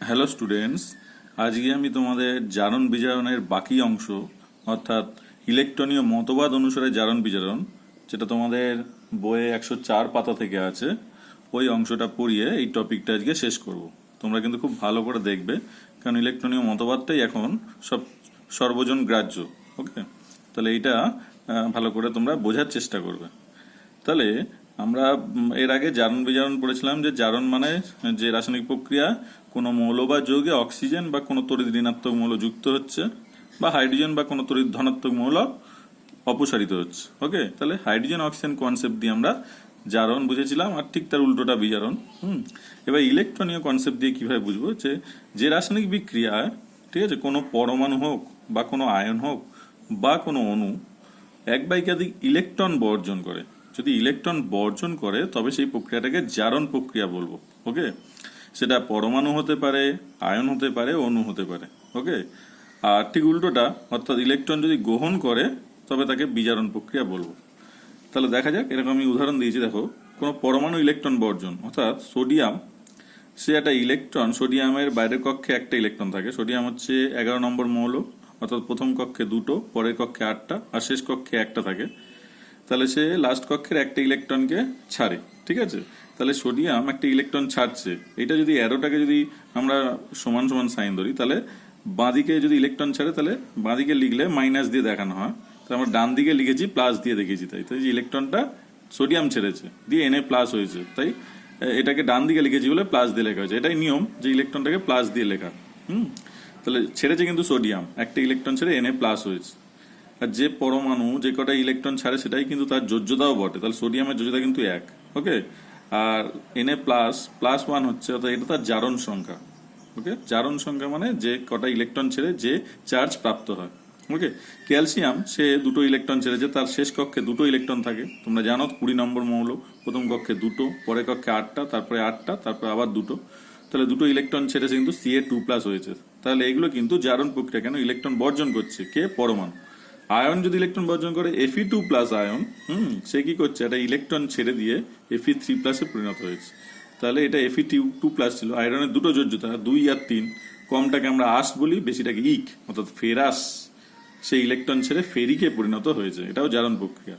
Hello students, আজকে আমি তোমাদের জারণ বিজারণের বাকি অংশ অর্থাৎ ইলেকট্রনীয় মতবাদ অনুসারে জারণ বিজারণ, যেটা তোমাদের বইয়ে 104 পাতা থেকে আছে, ওই অংশটা পড়িয়ে এই টপিকটা আজকে শেষ করব। তোমরা কিন্তু খুব ভালো করে দেখবে, কারণ ইলেকট্রনীয় মতবাদটাই এখন সর্বজন গ্রাহ্য। ওকে, তাহলে এইটা ভালো করে তোমরা বোঝার চেষ্টা করবে। তাহলে আমরা এর আগে জারণ বিজারণ পড়েছিলাম যে জারণ মানে যে রাসায়নিক প্রক্রিয়া কোনো মৌল বা যৌগে অক্সিজেন বা কোনো তড়িৎ ঋণাত্মক মৌল যুক্ত হচ্ছে, বা হাইড্রোজেন বা কোনো তড়িৎ ধনাত্মক মৌল অপসারিত হচ্ছে। ওকে, তাহলে হাইড্রোজেন অক্সিজেন কনসেপ্ট দিয়ে আমরা জারণ বুঝেছিলাম, আর ঠিক তার উল্টোটা বিজারণ। এবার ইলেকট্রনীয় কনসেপ্ট দিয়ে কিভাবে বুঝবো যে রাসায়নিক বিক্রিয়া, ঠিক আছে, কোনো পরমাণু হোক বা কোনো আয়ন হোক বা কোনো অণু এক বা একাধিক ইলেকট্রন বর্জন করে, যদি ইলেকট্রন বর্জন করে তবে সেই প্রক্রিয়াটাকে জারণ প্রক্রিয়া বলবো। ওকে, সেটা পরমাণু হতে পারে, আয়ন হতে পারে, অণু হতে পারে। ওকে, আর ঠিক উল্টোটা অর্থাৎ ইলেকট্রন যদি গ্রহণ করে তবে তাকে বিজারণ প্রক্রিয়া বলবো। তাহলে দেখা যাক, এরকম আমি উদাহরণ দিয়েছি। দেখো, কোনো পরমাণু ইলেকট্রন বর্জন, অর্থাৎ সোডিয়াম, সে একটা ইলেকট্রন, সোডিয়ামের বাইরের কক্ষে একটা ইলেকট্রন থাকে। সোডিয়াম হচ্ছে 11 নম্বর মৌল, অর্থাৎ প্রথম কক্ষে 2টো, পরের কক্ষে 8টা, আর শেষ কক্ষে একটা থাকে। তাহলে সে লাস্ট কক্ষের একটা ইলেকট্রনকে ছাড়ে। ঠিক আছে, তাহলে সোডিয়াম একটা ইলেকট্রন ছাড়ছে। এটা যদি অ্যারোটাকে যদি আমরা সমান সমান সাইন ধরি, তাহলে বাঁদিকে যদি ইলেকট্রন ছাড়ে তাহলে বাঁদিকে লিখলে মাইনাস দিয়ে দেখানো হয়, তাহলে আমরা ডান দিকে লিখেছি প্লাস দিয়ে দেখেছি। তাই যে ইলেকট্রনটা সোডিয়াম ছেড়েছে দিয়ে এনে প্লাস হয়েছে, তাই এটাকে ডান দিকে লিখেছি বলে প্লাস দিয়ে লেখা হয়েছে। এটাই নিয়ম, যে ইলেকট্রনটাকে প্লাস দিয়ে লেখা। তাহলে ছেড়েছে কিন্তু সোডিয়াম, একটা ইলেকট্রন ছেড়ে এনে প্লাস হয়েছে। আর যে পরমাণু যে কটা ইলেকট্রন ছাড়ে সেটাই কিন্তু তার যোজ্যতাও বটে। তাহলে সোডিয়ামের যোজ্যতা কিন্তু 1। ওকে, আর এনে প্লাস প্লাস 1 হচ্ছে, অর্থাৎ এটা তার জারণ সংখ্যা। ওকে, জারণ সংখ্যা মানে যে কটা ইলেকট্রন ছেড়ে যে চার্জ প্রাপ্ত হয়। ওকে, ক্যালসিয়াম সে 2টো ইলেকট্রন ছেড়েছে, তার শেষ কক্ষে 2টো ইলেকট্রন থাকে। তোমরা জানো 20 নম্বর মৌল, প্রথম কক্ষে 2টো, পরের কক্ষে 8টা, তারপরে 8টা, তারপরে আবার 2টো। তাহলে 2টো ইলেকট্রন ছেড়েছে কিন্তু Ca2+ হয়েছে। তাহলে এগুলো কিন্তু জারণ প্রক্রিয়া। কেন? ইলেকট্রন বর্জন করছে কে? পরমাণু। আয়ন যদি ইলেকট্রন বর্জন করে, Fe2+ আয়ন, সে কি করছে? একটা ইলেকট্রন ছেড়ে দিয়ে Fe3+ পরিণত হয়েছে। তাহলে এটা Fe2+ ছিল। আয়রনের 2টো যোজ্যতা, 2 আর 3। কমটাকে আমরা আস বলি, বেশিটাকে ইক, অর্থাৎ ফেরাস। সেই ইলেকট্রন ছেড়ে ফেরিকে পরিণত হয়েছে। এটাও জারণ প্রক্রিয়া।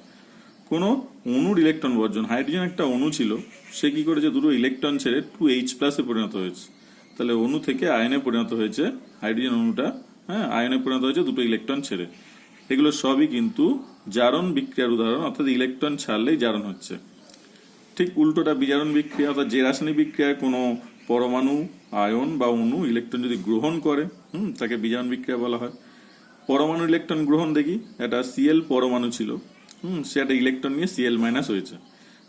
কোনো অণুর ইলেকট্রন বর্জন, হাইড্রোজেন একটা অণু ছিল, সে কি করেছে? 2টো ইলেকট্রন ছেড়ে 2H+ পরিণত হয়েছে। তাহলে অণু থেকে আয়নে পরিণত হয়েছে হাইড্রোজেন অণুটা। হ্যাঁ, আয়নে পরিণত হয়েছে 2টো ইলেকট্রন ছেড়ে। এগুলো সবই কিন্তু জারণ বিক্রিয়ার উদাহরণ, অর্থাৎ ইলেকট্রন ছাড়লেই জারণ হচ্ছে। ঠিক উল্টোটা বিজারণ বিক্রিয়া, অর্থাৎ যে রাসায়নিক বিক্রিয়ায় কোনো পরমাণু, আয়ন বা অণু ইলেকট্রন যদি গ্রহণ করে, তাকে বিজারণ বিক্রিয়া বলা হয়। পরমাণু ইলেকট্রন গ্রহণ দেখি, একটা Cl পরমাণু ছিল, সে একটা ইলেকট্রন নিয়ে Cl- হয়েছে।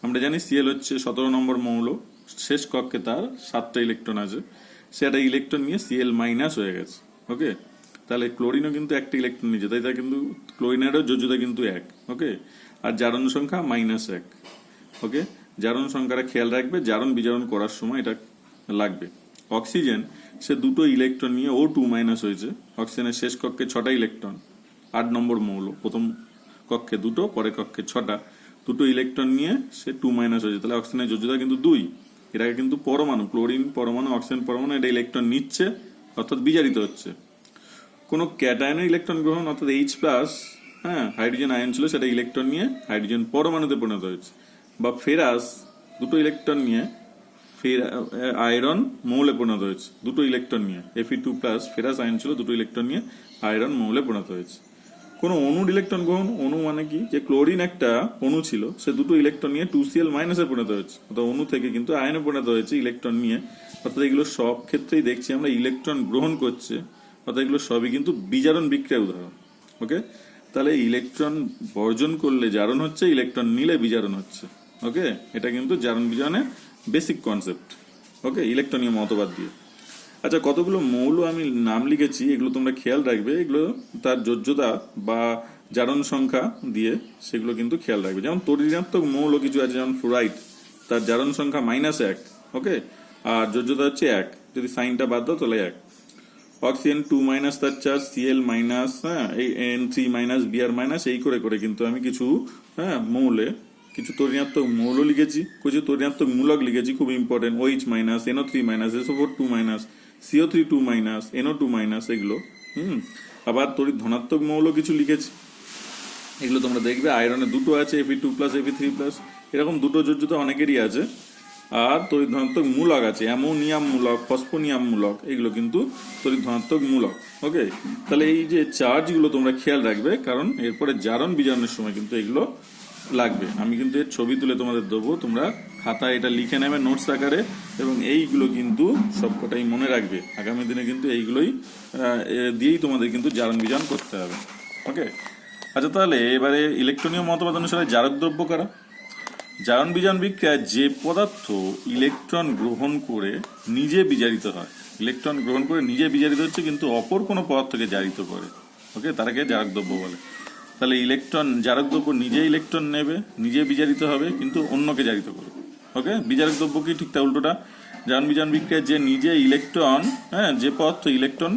আমরা জানি Cl হচ্ছে 17 নম্বর মৌল, শেষ কক্ষে তার 7টা ইলেকট্রন আছে। সে একটা ইলেকট্রন নিয়ে Cl- হয়ে গেছে। ওকে, তাহলে ক্লোরিনও কিন্তু একটা ইলেকট্রন নিয়েছে, তাই তা কিন্তু ক্লোরিনেরও যোজ্যতা কিন্তু 1। ওকে, আর জারণ সংখ্যা -1। ওকে, জারণ সংখ্যাটা খেয়াল রাখবে, জারণ বিজারণ করার সময় এটা লাগবে। অক্সিজেন সে 2টো ইলেকট্রন নিয়ে O2- হয়েছে। অক্সিজেনের শেষ কক্ষে 6টা ইলেকট্রন, 8 নম্বর মৌল, প্রথম কক্ষে 2টো, পরের কক্ষে 6টা, 2টো ইলেকট্রন নিয়ে সে 2- হয়েছে। তাহলে অক্সিজেনের যোজ্যতা কিন্তু 2। এটা কিন্তু পরমাণু, ক্লোরিন পরমাণু, অক্সিজেন পরমাণু, এটা ইলেকট্রন নিচ্ছে, অর্থাৎ বিজারিত হচ্ছে। কোনো ক্যাটায়নের ইলেকট্রন গ্রহণ, অর্থাৎ H+, হ্যাঁ, হাইড্রোজেন আয়ন ছিল, সেটা ইলেকট্রন নিয়ে হাইড্রোজেন পরমাণুতে পরিণত হয়েছে। বা ফেরাস 2টো ইলেকট্রন নিয়ে আয়রন মৌলে পরিণত হয়েছে, 2টো ইলেকট্রন নিয়ে। Fe2+, ফেরাস আয়ন ছিল, 2টো ইলেকট্রন নিয়ে আয়রন মৌলে পরিণত হয়েছে। কোনো অণুর ইলেকট্রন গ্রহণ, অণু মানে কি? যে ক্লোরিন একটা অণু ছিল, সে 2টো ইলেকট্রন নিয়ে 2Cl- পরিণত হয়েছে, অর্থাৎ অণু থেকে কিন্তু আয়নে পরিণত হয়েছে ইলেকট্রন নিয়ে। অর্থাৎ এগুলো সব ক্ষেত্রেই দেখছি আমরা ইলেকট্রন গ্রহণ করছে, অর্থাৎ এগুলো সবই কিন্তু বিজারণ বিক্রিয়ার উদাহরণ। ওকে, তাহলে ইলেকট্রন বর্জন করলে জারণ হচ্ছে, ইলেকট্রন নিলে বিজারণ হচ্ছে। ওকে, এটা কিন্তু জারণ বিজারণের বেসিক কনসেপ্ট। ওকে, ইলেকট্রনীয় মতবাদ দিয়ে। আচ্ছা, কতগুলো মৌল আমি নাম লিখেছি, এগুলো তোমরা খেয়াল রাখবে। এগুলো তার যোজ্যতা বা জারণ সংখ্যা দিয়ে সেগুলো কিন্তু খেয়াল রাখবে। যেমন তড়িৎ-ঋণাত্মক মৌল কিছু আছে, যেমন ফ্লোরাইড, তার জারণ সংখ্যা -1। ওকে, আর যোজ্যতা হচ্ছে 1। যদি সাইনটা বাদ দাও তাহলে 1। অক্সিজেন 2- তার চার্জ, Cl-, হ্যাঁ, এই N3-, Br-, এই করে করে কিন্তু আমি কিছু, হ্যাঁ, মৌলে কিছু তড়িৎ-ঋণাত্মক মৌল লিখেছি, কিছু তড়িৎ-ঋণাত্মক মূলক লিখেছি, খুব important. OH-, NO3-, SO4 2-, CO3 2 minus, NO2 minus, এগুলো। আবার তড়িৎ ধনাত্মক মৌল কিছু লিখেছি, এগুলো তোমরা দেখবে। আয়রনে দুটো আছে, Fe2 প্লাস Fe3 প্লাস, এরকম দুটো যোজ্যতা অনেকেরই আছে। আর তড়িৎ ধনাত্মক মূলক আছে, অ্যামোনিয়াম মূলক, ফসফোনিয়াম মূলক, এগুলো কিন্তু তড়িৎ ধনাত্মক মূলক। ওকে, তাহলে এই যে চার্জগুলো তোমরা খেয়াল রাখবে, কারণ এরপরে জারণ বিজারণের সময় কিন্তু এগুলো লাগবে। আমি কিন্তু এর ছবি তুলে তোমাদের দেবো, তোমরা খাতায় এটা লিখে নেবে নোটস আকারে, এবং এইগুলো কিন্তু সবকটাই মনে রাখবে। আগামী দিনে কিন্তু এইগুলোই দিয়েই তোমাদের কিন্তু জারণ বিজারণ করতে হবে। ওকে, আচ্ছা, তাহলে এবারে ইলেকট্রনীয় মতবাদ অনুসারে জারক দ্রব্য কারা? জারণ বিজারণ বিক্রিয়ায় যে পদার্থ ইলেকট্রন গ্রহণ করে নিজে বিজারিত হয়, ইলেকট্রন গ্রহণ করে নিজে বিজারিত হচ্ছে কিন্তু অপর কোনো পদার্থকে জারিত করে, ওকে, তারাকে জারক দ্রব্য বলে। তাহলে ইলেকট্রন, জারক দ্রব্য নিজে ইলেকট্রন নেবে, নিজে বিজারিত হবে কিন্তু অন্যকে জারিত করবে। ওকে, বিজারক দ্রব্য কি? ঠিক তা উল্টোটা। জারণ বিজারণ বিক্রিয়ায় যে নিজে ইলেকট্রন, যে পদার্থ ইলেকট্রন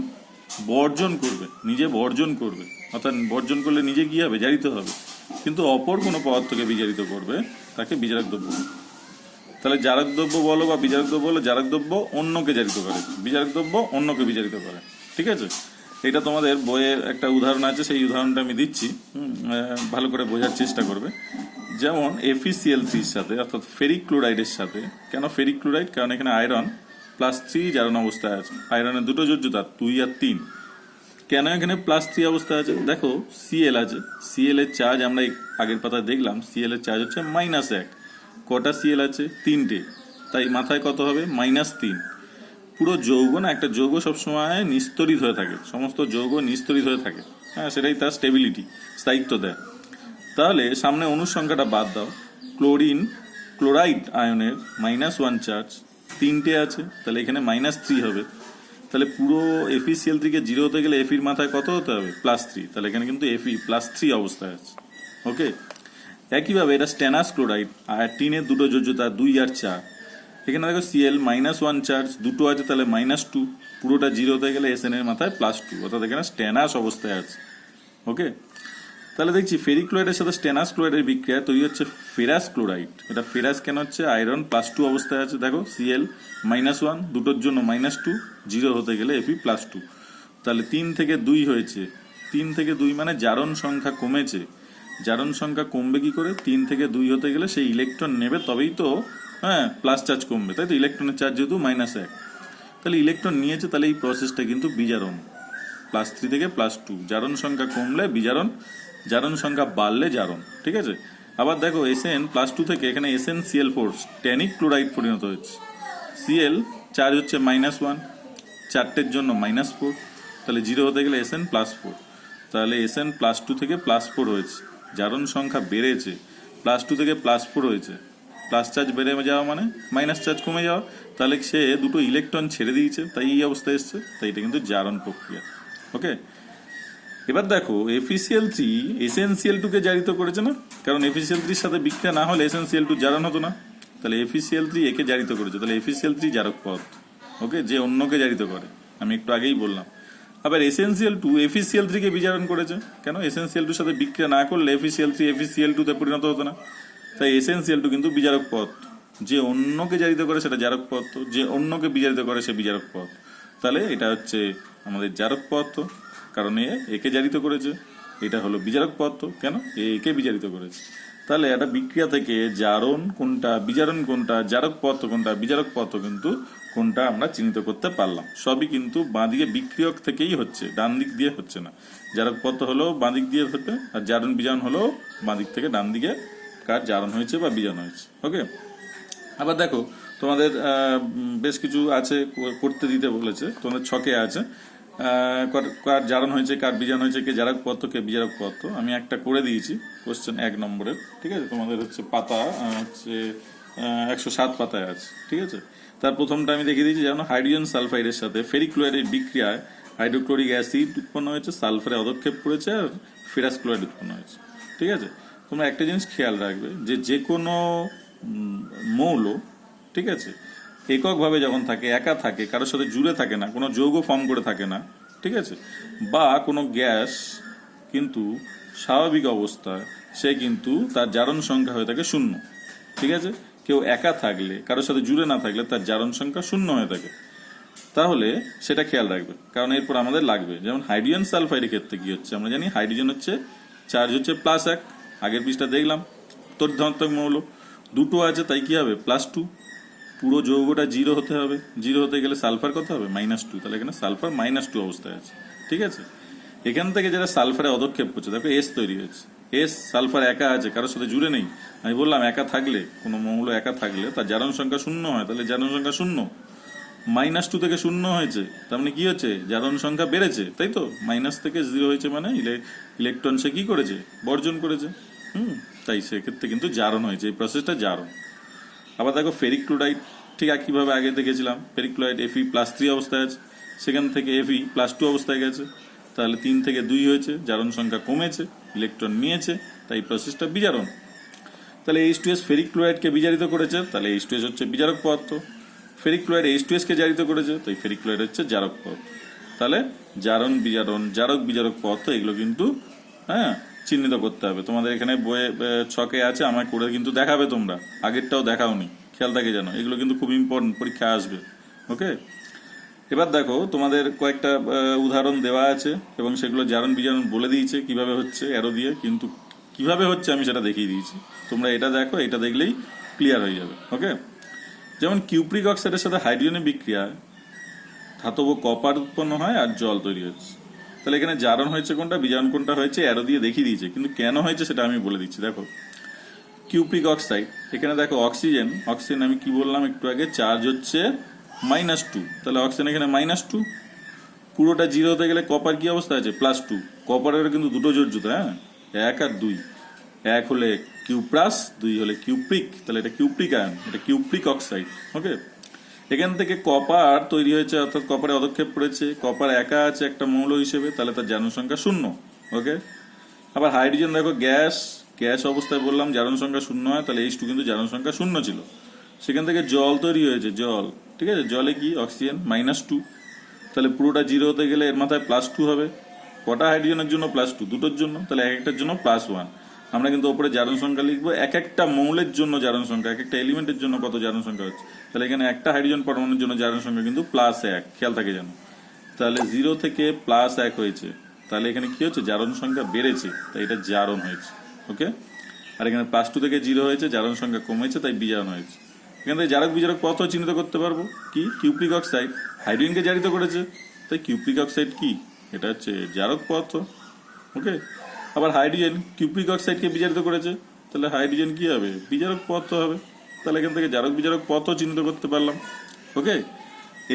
বর্জন করবে, নিজে বর্জন করবে, অর্থাৎ বর্জন করলে নিজে কি হবে? জারিত হবে, কিন্তু অপর কোনো পদার্থকে বিজারিত করবে, তাকে বিজারক দ্রব্য। তাহলে জারক দ্রব্য বলো বা বিজারক দ্রব্য বলো, জারক দ্রব্য অন্যকে জারিত করে, বিজারক দ্রব্য অন্যকে বিজারিত করে। ঠিক আছে, এটা তোমাদের বইয়ে একটা উদাহরণ আছে, সেই উদাহরণটা আমি দিচ্ছি, ভালো করে বোঝার চেষ্টা করবে। যেমন FeCl3 সাথে, অর্থাৎ ফেরিক ক্লোরাইডের সাথে। কেন ফেরিক ক্লোরাইড? কারণ এখানে আয়রন +3 জারণ অবস্থায় আছে, আয়রনের দুটো যোজ্যতা 2 আর 3। কেন এখানে +3 অবস্থায় আছে? দেখো Cl আছে, Cl এর চার্জ আমরা আগের পাতায় দেখলাম, Cl এর চার্জ হচ্ছে -1। কটা Cl আছে? 3টে, তাই মাথায় কত হবে? -3। পুরো যৌগ না, একটা যৌগ সবসময় নিস্তরিত হয়ে থাকে, সমস্ত যৌগ নিস্তরিত হয়ে থাকে, হ্যাঁ, সেটাই তার স্টেবিলিটি, স্থায়িত্ব দেয়। তাহলে সামনে অনুর সংখ্যাটা বাদ দাও, ক্লোরাইড আয়নের -1 চার্জ, 3টে আছে, তাহলে এখানে -3 হবে। তাহলে পুরো FeCl3 কে 0 হতে গেলে Feর মাথায় কত হতে হবে? +3, তাহলে এখানে কিন্তু Fe +3 অবস্থায় আছে। ওকে, একইভাবে এটা স্টেনাস ক্লোরাইড, আর টিনের দুটো যোজ্যতা 2 আর 4। এখানে দেখো Cl -1 চার্জ, দুটো আছে, তাহলে -2, পুরোটা 0 হতে গেলে Sn এর মাথায় +2, অর্থাৎ এখানে স্টেনাস অবস্থায় আছে। ওকে, তাহলে দেখছি ফেরিক ক্লোরাইডের সাথে স্টেনাস ক্লোরাইডের বিক্রিয়া তৈরি হচ্ছে ফেরাস ক্লোরাইড। এটা ফেরাস কেন হচ্ছে? আয়রন +2 অবস্থায় আছে, দেখো Cl -1, দুটোর জন্য -2, 0 হতে গেলে Fe +2, তাহলে 3 থেকে 2 হয়েছে। 3 থেকে 2 মানে জারণ সংখ্যা কমেছে। জারণ সংখ্যা কমবে কি করে? 3 থেকে 2 হতে গেলে সেই ইলেকট্রন নেবে, তবেই তো প্লাস চার্জ কমবে, তাই তো? ইলেকট্রনের চার্জ যেহেতু -1, তাহলে ইলেকট্রন নিয়েছে, তাহলে এই প্রসেসটা কিন্তু বিজারণ। +3 থেকে +2, জারণ সংখ্যা কমলে বিজারণ, জারণ সংখ্যা বাড়লে জারণ। ঠিক আছে, আবার দেখো Sn +2 থেকে এখানে SnCl4 স্টেনিক ক্লোরাইড পরিণত হচ্ছে। Cl চার্জ হচ্ছে -1, 4টের জন্য -4, তাহলে 0 হতে গেলে Sn +4, তাহলে Sn +2 থেকে +4 হয়েছে, জারণ সংখ্যা বেড়েছে, +2 থেকে +4 হয়েছে। প্লাস চার্জ বেড়ে যাওয়া মানে মাইনাস চার্জ কমে যাওয়া, তাহলে সে দুটো ইলেকট্রন ছেড়ে দিয়েছে, তাই এই অবস্থায় এসছে, তাই এটা কিন্তু জারণ প্রক্রিয়া। ওকে, এবার দেখো FeCl3 SnCl2 কে জারিত করেছে না, কারণ FeCl3 এর সাথে বিক্রিয়া না হলে SnCl2 জারণ হতো না, তাহলে FeCl3 একে জারিত করেছে, তাহলে FeCl3 জারক পদ। ওকে, যে অন্যকে জারিত করে, আমি একটু আগেই বললাম। আবার SnCl2 FeCl3 কে বিজারণ করেছে, কেন? SnCl2 এর সাথে বিক্রিয়া না করলে FeCl3 FeCl2 তে পরিণত হতো না, তাই SnCl2 কিন্তু বিজারক পদ। যে অন্যকে জারিত করে সেটা জারক পদ, যে অন্যকে বিজারিত করে সে বিজারক পদ। তাহলে এটা হচ্ছে আমাদের জারক পদার্থ, কারণ একে জারিত করেছে, এটা হলো বিজারক পদার্থ। কেন? একে বিজারিত করেছে। তাহলে একটা বিক্রিয়া থেকে জারণ কোনটা, বিজারণ কোনটা, জারক পদার্থ কোনটা, বিজারক পদার্থ কিন্তু কোনটা আমরা চিহ্নিত করতে পারলাম। সবই কিন্তু বাঁদিকে বিক্রিয়ক থেকেই হচ্ছে, ডান দিক দিয়ে হচ্ছে না। জারক পদার্থ হলো বাঁদিক দিয়ে হচ্ছে, আর জারণ বিজারণ হলো বাঁদিক থেকে ডান দিকে কার জারণ হয়েছে বা বিজারণ হয়েছে। ওকে, আবার দেখো তোমাদের বেশ কিছু আছে করতে দিতে বলেছে, তোমাদের ছকে আছে কার জারণ হয়েছে, কার বিজারণ হয়েছে, কে জারক পদার্থ, কে বিজারক পদার্থ। আমি একটা করে দিয়েছি কোশ্চেন 1 নম্বরের। ঠিক আছে, তোমাদের হচ্ছে পাতা হচ্ছে 107 পাতায় আছে। ঠিক আছে, তার প্রথমটা আমি দেখিয়ে দিয়েছি, যেমন হাইড্রোজেন সালফাইডের সাথে ফেরিক ক্লোরাইডের বিক্রিয়ায় হাইড্রোক্লোরিক অ্যাসিড উৎপন্ন হয়েছে, সালফারে অদক্ষেপ পড়েছে, আর ফেরাস ক্লোরাইড উৎপন্ন হয়েছে। ঠিক আছে, তোমরা একটা জিনিস খেয়াল রাখবে, যে কোনো মৌল, ঠিক আছে, এককভাবে যখন থাকে, একা থাকে, কারোর সাথে জুড়ে থাকে না, কোনো যৌগ ফর্ম করে থাকে না, ঠিক আছে, বা কোনো গ্যাস কিন্তু স্বাভাবিক অবস্থায় সে কিন্তু তার জারণ সংখ্যা হয়ে থাকে 0। ঠিক আছে, কেউ একা থাকলে, কারোর সাথে জুড়ে না থাকলে তার জারণ সংখ্যা 0 হয়ে থাকে। তাহলে সেটা খেয়াল রাখবে, কারণ এরপর আমাদের লাগবে। যেমন হাইড্রোজেন সালফাইডের ক্ষেত্রে কি হচ্ছে, আমরা জানি হাইড্রোজেন হচ্ছে চার্জ হচ্ছে +1, আগের পৃষ্ঠা দেখলাম তোর ধনাত্মক মৌল, দুটো আছে তাই কি হবে +2, পুরো যৌগটা 0 হতে হবে, 0 হতে গেলে সালফার কত হবে -2, তাহলে এখানে সালফার -2 অবস্থায় আছে। ঠিক আছে, এখান থেকে যেটা সালফারে অদক্ষেপ করছে, দেখো এস তৈরি হয়েছে, এস সালফার একা আছে, কারোর সাথে জুড়ে নেই। আমি বললাম একা থাকলে, কোনো মৌল একা থাকলে তার জারণ সংখ্যা 0 হয়, তাহলে জারণ সংখ্যা 0, -2 থেকে 0 হয়েছে, তার মানে কি হচ্ছে জারণ সংখ্যা বেড়েছে, তাই তো। মাইনাস থেকে 0 হয়েছে মানে ইলেকট্রন সে কি করেছে, বর্জন করেছে। তাই সেক্ষেত্রে কিন্তু জারণ হয়েছে, এই প্রসেসটা জারণ। আবার দেখো ফেরিক ক্লোরাইড, ঠিক একইভাবে আগে দেখেছিলাম, ফেরিক ক্লোরাইড Fe+3 অবস্থায় আছে, সেখান থেকে Fe+2 অবস্থায় গেছে, তাহলে 3 থেকে 2 হয়েছে, জারণ সংখ্যা কমেছে, ইলেকট্রন নিয়েছে, তাই প্রসেসটা বিজারণ। তাহলে H2S ফেরিক ক্লোরাইডকে বিজারিত করেছে, তাহলে H2S হচ্ছে বিজারক পদার্থ। ফেরিক ক্লোরাইড H2S কে জারিত করেছে, তাই ফেরিক ক্লোরাইড হচ্ছে জারক পদার্থ। তাহলে জারণ বিজারণ, জারক বিজারক পদার্থ এগুলো কিন্তু চিহ্নিত করতে হবে। তোমাদের এখানে বইয়ে ছকে আছে, আমায় করে কিন্তু দেখাবে, তোমরা আগেরটাও দেখাওনি, খেয়াল থাকে যেন, এগুলো কিন্তু খুব ইম্পর্টেন্ট, পরীক্ষা আসবে। ওকে, এবার দেখো তোমাদের কয়েকটা উদাহরণ দেওয়া আছে এবং সেগুলো জারণ বিজারণ বলে দিয়েছে কিভাবে হচ্ছে অ্যারো দিয়ে, কিন্তু কিভাবে হচ্ছে আমি সেটা দেখিয়ে দিয়েছি। তোমরা এটা দেখো, এটা দেখলেই ক্লিয়ার হয়ে যাবে। ওকে, যেমন কিউপ্রিক অক্সাইডের সাথে হাইড্রোজেনের বিক্রিয়া ধাতব কপার উৎপন্ন হয় আর জল তৈরি হচ্ছে। তাহলে এখানে জারণ হয়েছে কোনটা, বিজারণ কোনটা হয়েছে, অ্যারো দিয়ে দেখিয়ে দিয়েছে, কিন্তু কেন হয়েছে সেটা আমি বলে দিচ্ছি। দেখো কিউপ্রিক অক্সাইড, এখানে দেখো অক্সিজেন, অক্সিজেন আমি কি বললাম একটু আগে, চার্জ হচ্ছে -2, তাহলে অক্সিজেন এখানে -2, পুরোটা 0 হতে গেলে কপার কি অবস্থা আছে +2, কপারের কিন্তু দুটো জোট জুতো, 1 আর 2, 1 হলে কিউপ্রাস, 2 হলে কিউপ্রিক, তাহলে এটা কিউপ্রিক আয়ন, এটা কিউপ্রিক অক্সাইড। ওকে, এখান থেকে কপার তৈরি হয়েছে, অর্থাৎ কপারে অদক্ষেপ পড়েছে, কপার একা আছে একটা মৌল হিসেবে, তাহলে তার জারণ সংখ্যা 0। ওকে, আবার হাইড্রোজেন দেখো গ্যাস, গ্যাস অবস্থায় বললাম জারণ সংখ্যা 0 হয়, তাহলে H2 কিন্তু জারণ সংখ্যা 0 ছিল, সেখান থেকে জল তৈরি হয়েছে, জল, ঠিক আছে, জলে কি অক্সিজেন -2, তাহলে পুরোটা 0 হতে গেলে এর মাথায় +2 হবে, কটা হাইড্রোজেনের জন্য +2, দুটোর জন্য, তাহলে এক একটার জন্য +1। আমরা কিন্তু ওপরে জারণ সংখ্যা লিখবো এক একটা মৌলের জন্য জারণ সংখ্যা, এক একটা এলিমেন্টের জন্য কত জারণ সংখ্যা হচ্ছে, তাহলে এখানে একটা হাইড্রোজেন পরমাণুর জন্য জারণ সংখ্যা কিন্তু +1, খেয়াল থাকে যেন। তাহলে 0 থেকে +1 হয়েছে, তাহলে এখানে কি হচ্ছে জারণ সংখ্যা বেড়েছে, তাই এটা জারণ হয়েছে। ওকে, আর এখানে +2 থেকে 0 হয়েছে, জারণ সংখ্যা কমেছে, তাই বিজারণ হয়েছে। এখান থেকে জারক বিজারক পদার্থ চিহ্নিত করতে পারবো, কি কিউপ্রিক অক্সাইড হাইড্রোজেনকে জারিত করেছে, তাই কিউপ্রিক অক্সাইড কি, এটা হচ্ছে জারক পদার্থ। ওকে, আবার হাইড্রোজেন কিউপ্রিক অক্সাইডকে বিজারিত করেছে, তাহলে হাইড্রোজেন কি হবে, বিজারক পদার্থ হবে, তাহলে এখান থেকে জারক বিজারক পদার্থ চিহ্নিত করতে পারলাম। ওকে,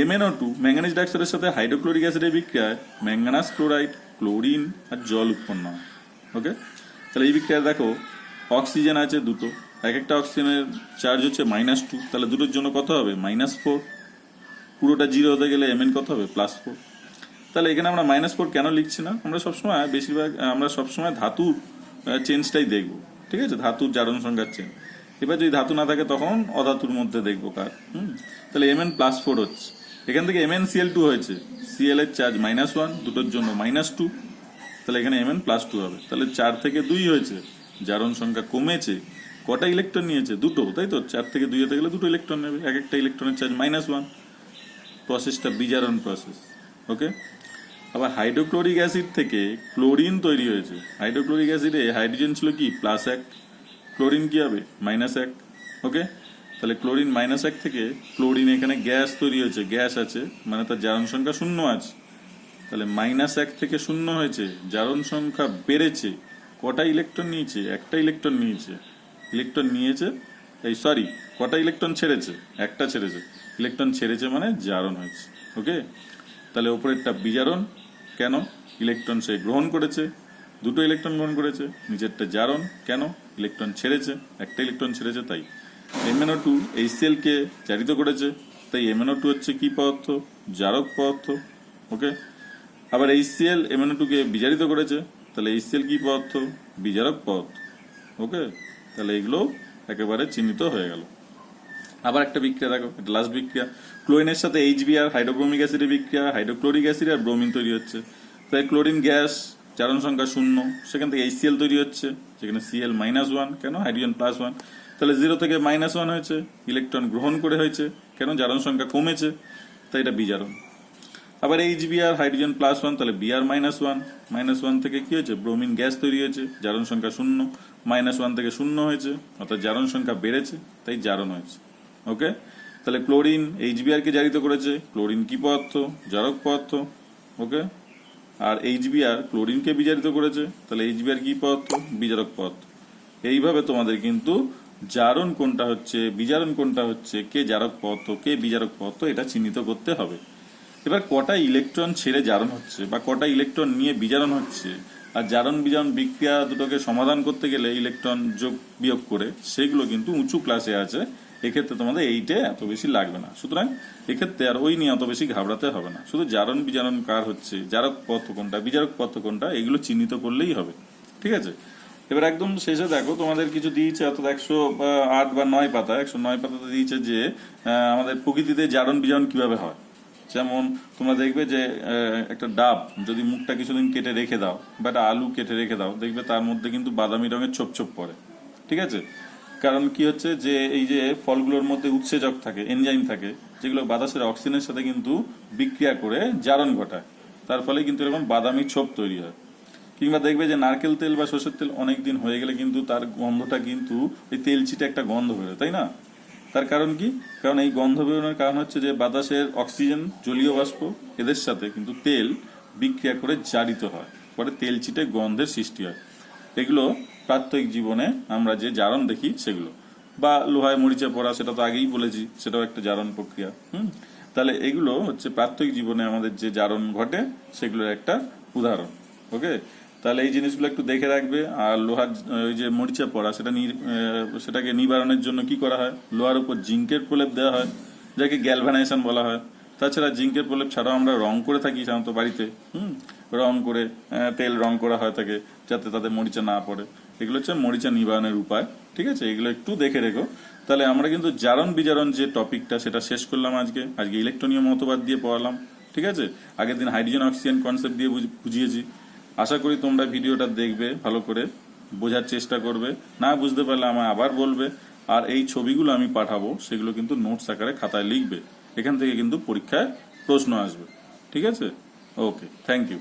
MnO2 ম্যাঙ্গানিজ ডাইঅক্সাইডের সাথে হাইড্রোক্লোরিক অ্যাসিডের বিক্রিয়ায় ম্যাঙ্গানাস ক্লোরাইড, ক্লোরিন আর জল উৎপন্ন হয়। ওকে, তাহলে এই বিক্রিয়ায় দেখো অক্সিজেন আছে দুটো, এক একটা অক্সিজেনের চার্জ হচ্ছে -2, তাহলে দুটোর জন্য কত হবে -4, পুরোটা 0 হতে গেলে Mn কত হবে +4। তাহলে এখানে আমরা -4 কেন লিখছি না, আমরা সবসময় বেশিরভাগ আমরা সবসময় ধাতুর চেঞ্জটাই দেখবো, ঠিক আছে, ধাতুর জারণ সংখ্যার চেঞ্জ। এবার যদি ধাতু না থাকে তখন অধাতুর মধ্যে দেখবো কার। তাহলে Mn +4 হচ্ছে, এখান থেকে MnCl2 হয়েছে, Cl এর চার্জ -1, দুটোর জন্য -2, তাহলে এখানে Mn +2 হবে, তাহলে 4 থেকে 2 হয়েছে, জারণ সংখ্যা কমেছে, কটা ইলেকট্রন নিয়েছে, দুটো, তাই তো, 4 থেকে 2 হতে গেলে দুটো ইলেকট্রন নেবে, এক একটা ইলেকট্রনের চার্জ -1, প্রসেসটা বিজারণ প্রসেস। ওকে, আবার হাইড্রোক্লোরিক অ্যাসিড থেকে ক্লোরিন তৈরি হয়েছে, হাইড্রোক্লোরিক অ্যাসিডে হাইড্রোজেন ছিল কি +1, ক্লোরিন কি হবে -1। ওকে, তাহলে ক্লোরিন -1 থেকে ক্লোরিন এখানে গ্যাস তৈরি হয়েছে, গ্যাস আছে মানে তার জারণ সংখ্যা 0 আছে, তাহলে -1 থেকে 0 হয়েছে, জারণ সংখ্যা বেড়েছে, কটা ইলেকট্রন নিয়েছে, একটা ইলেকট্রন নিয়েছে, ইলেকট্রন নিয়েছে, এই সরি কটা ইলেকট্রন ছেড়েছে, একটা ছেড়েছে, ইলেকট্রন ছেড়েছে মানে জারণ হয়েছে। ওকে, তাহলে ওপরেরটা বিজারণ, কেন, ইলেকট্রন সে গ্রহণ করেছে, দুটো ইলেকট্রন গ্রহণ করেছে, নিচেরটা জারণ, কেন, ইলেকট্রন ছেড়েছে, একটা ইলেকট্রন ছেড়েছে, তাই। MnO2 HCl কে জারিত করেছে, তাই MnO2 হচ্ছে কি পদার্থ, জারক পদার্থ। ওকে, আবার HCl MnO2 কে বিজারিত করেছে, তাহলে HCl কি পদার্থ, বিজারক পদার্থ। ওকে, তাহলে এগুলো একেবারে চিহ্নিত হয়ে গেল। আবার একটা বিক্রিয়া দেখো, এটা লাস্ট বিক্রিয়া, ক্লোরিনের সাথে HBr হাইড্রোব্রোমিক অ্যাসিডের বিক্রিয়া, হাইড্রোক্লোরিক অ্যাসিড আর ব্রোমিন তৈরি হচ্ছে, তাই ক্লোরিন গ্যাস, জারণ সংখ্যা 0, সেখান থেকে HCl তৈরি হচ্ছে, যেখানে Cl -1, কেন, হাইড্রোজেন +1, তাহলে 0 থেকে -1 হয়েছে, ইলেকট্রন গ্রহণ করে হয়েছে, কেন, জারণ সংখ্যা কমেছে, তাই এটা বিজারণ। আবার HBr হাইড্রোজেন +1, তাহলে Br -1, -1 থেকে কি হয়েছে, ব্রোমিন গ্যাস তৈরি হয়েছে, জারণ সংখ্যা 0, -1 থেকে 0 হয়েছে, অর্থাৎ জারণ সংখ্যা বেড়েছে, তাই জারণ হয়েছে। ওকে, তাহলে ক্লোরিন HBr কে জারিত করেছে, ক্লোরিন কি পদার্থ, জারক পদার্থ। ওকে, আর HBr ক্লোরিনকে বিজারিত করেছে, তাহলে HBr কি পদার্থ, বিজারক পদার্থ। এইভাবে তোমাদের কিন্তু জারণ কোনটা হচ্ছে, বিজারণ কোনটা হচ্ছে, কে জারক পদার্থ, কে বিজারক পদার্থ, এটা চিহ্নিত করতে হবে। এবার কটা ইলেকট্রন ছেড়ে জারণ হচ্ছে বা কটা ইলেকট্রন নিয়ে বিজারণ হচ্ছে, আর জারণ বিজারণ বিক্রিয়া দুটোকে সমাধান করতে গেলে ইলেকট্রন যোগ বিয়োগ করে, সেগুলো কিন্তু উঁচু ক্লাসে আছে। এক্ষেত্রে তোমাদের এইটে এত বেশি লাগবে না, সুতরাং এক্ষেত্রে আর ওই নিয়ে এত বেশি ঘাবড়াতে হবে না। শুধু জারণ বিজারণ কার হচ্ছে, জারক পদার্থ কোনটা, বিজারক পদার্থ কোনটা, এগুলো চিহ্নিত করলেই হবে। ঠিক আছে, এবার একদম শেষে দেখো তোমাদের কিছু দিয়েছে, অর্থাৎ 108 বা 9 পাতা, 109 পাতাতে দিয়েছে যে আমাদের প্রকৃতিতে জারণ বিজারণ কিভাবে হয়। যেমন তোমরা দেখবে যে একটা ডাব যদি মুখটা কিছুদিন কেটে রেখে দাও, বা একটা আলু কেটে রেখে দাও, দেখবে তার মধ্যে কিন্তু বাদামি রঙের ছোপ ছোপ পড়ে। ঠিক আছে, কারণ কি হচ্ছে যে এই যে ফলগুলোর মধ্যে উৎসেচক থাকে, এনজাইম থাকে, যেগুলো বাতাসের অক্সিজেনের সাথে কিন্তু বিক্রিয়া করে জারণ ঘটায়, তার ফলে কিন্তু এরকম বাদামি ছোপ তৈরি হয়। কিংবা দেখবে যে নারকেল তেল বা সরষের তেল অনেক দিন হয়ে গেলে কিন্তু তার গন্ধটা কিন্তু ওই তেলচিটে একটা গন্ধ বেরোয়, তাই না? তার কারণ কি? কারণ এই গন্ধ বেরোনোর কারণ হচ্ছে যে বাতাসের অক্সিজেন, জলীয় বাষ্প, এদের সাথে কিন্তু তেল বিক্রিয়া করে জারিত হয়, পরে তেলচিটে গন্ধের সৃষ্টি হয়। এগুলো প্রাত্যহিক জীবনে আমরা যে জারণ দেখি সেগুলো, বা লোহায় মরিচা পড়া, সেটা তো আগেই বলেছি, সেটাও একটা জারণ প্রক্রিয়া। তাহলে এগুলো হচ্ছে প্রাত্যহিক জীবনে আমাদের যে জারণ ঘটে সেগুলোর একটা উদাহরণ। ওকে, তাহলে এই জিনিসগুলো একটু দেখে রাখবে। আর লোহার ওই যে মরিচা পড়া, সেটাকে নিবারণের জন্য কি করা হয়, লোহার উপর জিঙ্কের প্রলেপ দেওয়া হয়, যাকে গ্যালভানাইজেশন বলা হয়। তাছাড়া জিঙ্কের প্রলেপ ছাড়াও আমরা রং করে থাকি সাধারণত বাড়িতে, রং করে তেল রং করা হয় থাকে যাতে তাদের মরিচা না পড়ে। এগুলো হচ্ছে মরিচা নিবারণের উপায়। ঠিক আছে, এগুলো একটু দেখে রেখো। তাহলে আমরা কিন্তু জারণ বিজারণ যে টপিকটা সেটা শেষ করলাম আজকে ইলেকট্রনীয় মতবাদ দিয়ে পড়ালাম। ঠিক আছে, আগের দিন হাইড্রোজেন অক্সিজেন কনসেপ্ট দিয়ে বুঝিয়েছি। আশা করি তোমরা ভিডিওটা দেখবে, ভালো করে বোঝার চেষ্টা করবে, না বুঝতে পারলে আমায় আবার বলবে। আর এই ছবিগুলো আমি পাঠাবো, সেগুলো কিন্তু নোটস আকারে খাতায় লিখবে, এখান থেকে কিন্তু পরীক্ষায় প্রশ্ন আসবে। ঠিক আছে, ওকে, থ্যাংক ইউ।